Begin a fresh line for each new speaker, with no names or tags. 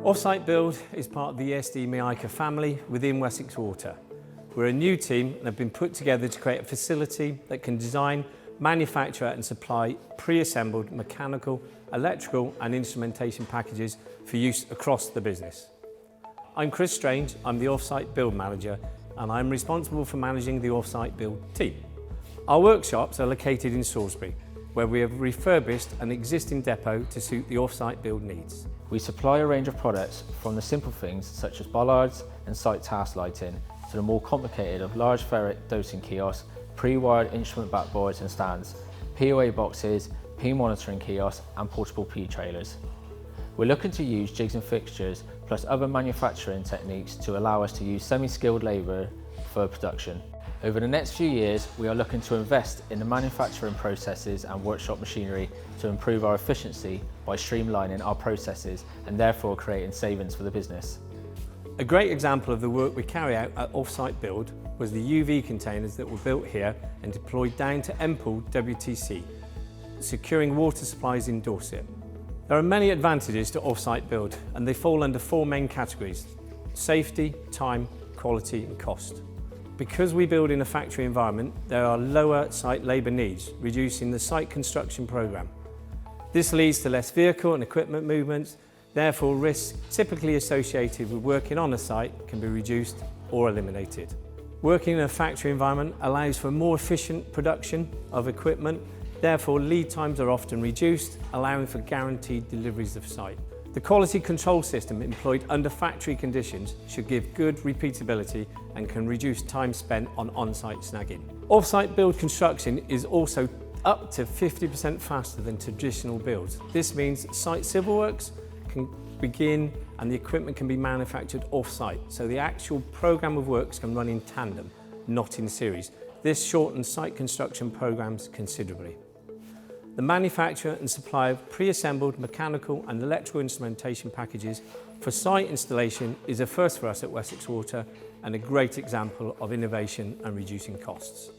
Off-site build is part of the ESD Mica family within Wessex Water. We're a new team and have been put together to create a facility that can design, manufacture and supply pre-assembled mechanical, electrical and instrumentation packages for use across the business. I'm Chris Strange, I'm the off-site build manager and I'm responsible for managing the off-site build team. Our workshops are located in Salisbury, where we have refurbished an existing depot to suit the off-site build needs.
We supply a range of products from the simple things such as bollards and site task lighting to the more complicated of large ferret dosing kiosks, pre-wired instrument backboards and stands, POA boxes, P-monitoring kiosks and portable P-trailers. We're looking to use jigs and fixtures plus other manufacturing techniques to allow us to use semi-skilled labour for production. Over the next few years, we are looking to invest in the manufacturing processes and workshop machinery to improve our efficiency by streamlining our processes and therefore creating savings for the business.
A great example of the work we carry out at off-site build was the UV containers that were built here and deployed down to Empool WTC, securing water supplies in Dorset. There are many advantages to off-site build and they fall under four main categories: safety, time, quality and cost. Because we build in a factory environment, there are lower site labour needs, reducing the site construction programme. This leads to less vehicle and equipment movements, therefore risks typically associated with working on a site can be reduced or eliminated. Working in a factory environment allows for more efficient production of equipment, therefore lead times are often reduced, allowing for guaranteed deliveries of site. The quality control system employed under factory conditions should give good repeatability and can reduce time spent on on-site snagging. Off-site build construction is also up to 50% faster than traditional builds. This means site civil works can begin and the equipment can be manufactured off-site, so the actual programme of works can run in tandem, not in series. This shortens site construction programmes considerably. The manufacture and supply of pre-assembled mechanical and electrical instrumentation packages for site installation is a first for us at Wessex Water and a great example of innovation and reducing costs.